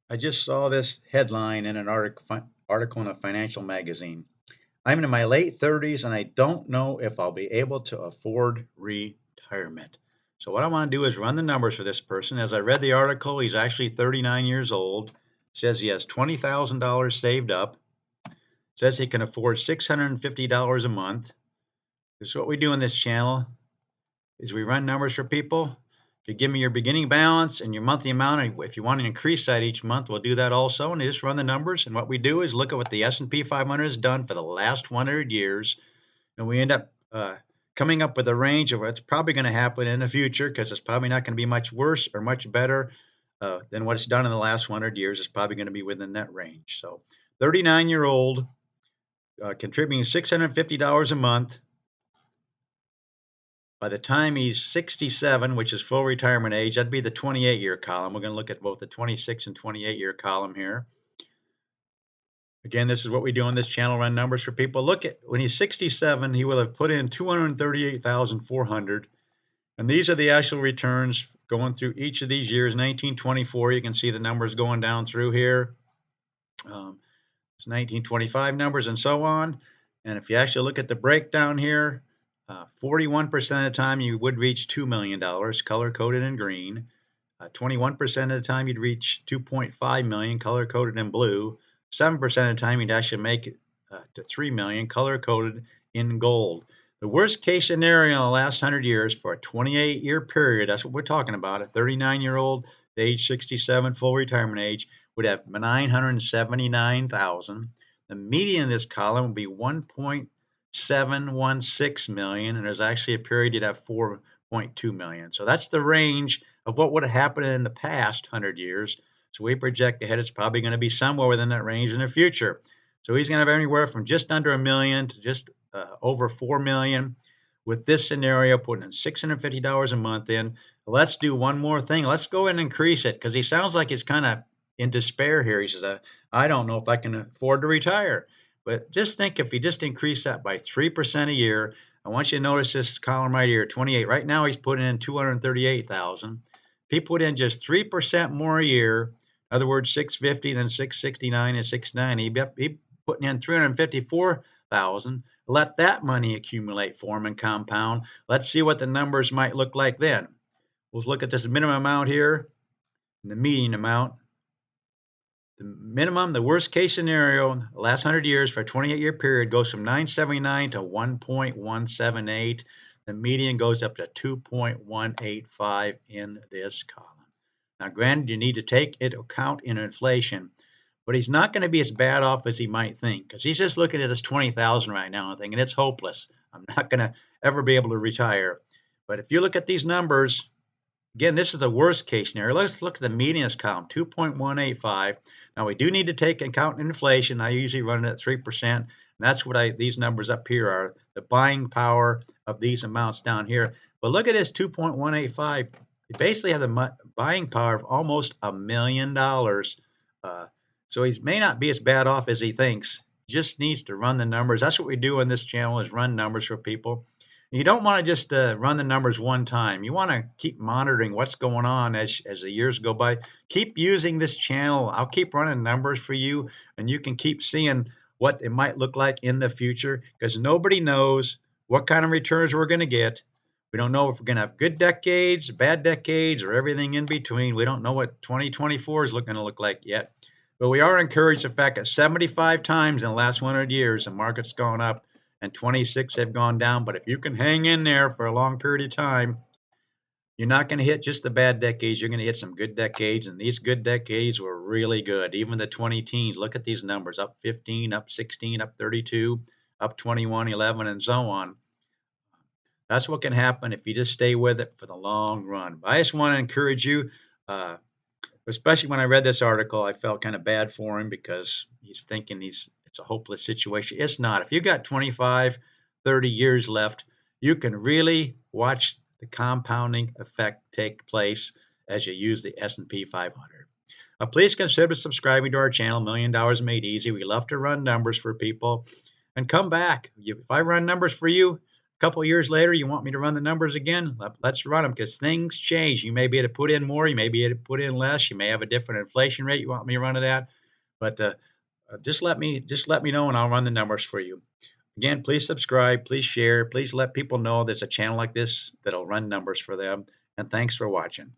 I just saw this headline in an article in a financial magazine. I'm in my late 30s and I don't know if I'll be able to afford retirement. So, what I want to do is run the numbers for this person. As I read the article, he's actually 39 years old, says he has $20,000 saved up, says he can afford $650 a month. This is what we do in this channel is we run numbers for people. If you give me your beginning balance and your monthly amount, and if you want to increase that each month, we'll do that also. And you just run the numbers. And what we do is look at what the S&P 500 has done for the last 100 years, and we end up coming up with a range of what's probably going to happen in the future because it's probably not going to be much worse or much better than what it's done in the last 100 years. It's probably going to be within that range. So, 39-year-old contributing $650 a month. By the time he's 67, which is full retirement age, that'd be the 28-year column. We're going to look at both the 26 and 28-year column here. Again, this is what we do on this channel, run numbers for people. Look at when he's 67, he will have put in 238,400, and these are the actual returns going through each of these years. 1924, you can see the numbers going down through here. It's 1925 numbers and so on. And if you actually look at the breakdown here, 41% of the time you would reach $2 million, color coded in green. 21% of the time you'd reach 2.5 million, color coded in blue. 7% of the time you'd actually make it to 3 million, color coded in gold. The worst case scenario in the last 100 years for a 28-year period, that's what we're talking about, a 39-year-old to age 67, full retirement age, would have 979,000. The median in this column would be 1.716 million, and there's actually a period you'd have 4.2 million. So that's the range of what would have happened in the past 100 years. So we project ahead it's probably going to be somewhere within that range in the future. So he's going to have anywhere from just under a million to just over 4 million. With this scenario, putting in $650 a month in. Let's do one more thing. Let's go and increase it because he sounds like he's kind of in despair here. He says, I don't know if I can afford to retire. But just think if you just increase that by 3% a year. I want you to notice this column right here, 28. Right now he's putting in 238,000. If he put in just 3% more a year, in other words, 650, then 669 and 690, he'd putting in 354,000. Let that money accumulate for him and compound. Let's see what the numbers might look like then. We'll look at this minimum amount here and the median amount. The minimum, the worst case scenario, the last 100 years for a 28-year period goes from 979 to 1.178. The median goes up to 2.185 in this column. Now, granted, you need to take into account in inflation, but he's not going to be as bad off as he might think because he's just looking at his 20,000 right now and thinking it's hopeless. I'm not going to ever be able to retire. But if you look at these numbers, again, this is the worst case scenario. Let's look at the median column, 2.185. Now we do need to take into account inflation. I usually run it at 3%. And that's what these numbers up here are, the buying power of these amounts down here. But look at this 2.185. You basically have the buying power of almost $1 million. So he may not be as bad off as he thinks. He just needs to run the numbers. That's what we do on this channel is run numbers for people. You don't want to just run the numbers one time. You want to keep monitoring what's going on as the years go by. Keep using this channel. I'll keep running numbers for you, and you can keep seeing what it might look like in the future because nobody knows what kind of returns we're going to get. We don't know if we're going to have good decades, bad decades, or everything in between. We don't know what 2024 is going to look like yet. But we are encouraged the fact that 75 times in the last 100 years, the market's gone up and 26 have gone down. But if you can hang in there for a long period of time, you're not going to hit just the bad decades. You're going to hit some good decades. And these good decades were really good. Even the 20 teens, look at these numbers, up 15, up 16, up 32, up 21, 11, and so on. That's what can happen if you just stay with it for the long run. But I just want to encourage you, especially when I read this article, I felt kind of bad for him because he's thinking it's a hopeless situation. It's not. If you got 25, 30 years left, you can really watch the compounding effect take place as you use the S&P 500. Please consider subscribing to our channel, $1 Million Made Easy. We love to run numbers for people. And come back. If I run numbers for you, couple of years later, you want me to run the numbers again? Let's run them because things change. You may be able to put in more, you may be able to put in less, you may have a different inflation rate you want me to run it at, but just let me know and I'll run the numbers for you. Again, please subscribe, please share, please let people know there's a channel like this that'll run numbers for them. And thanks for watching.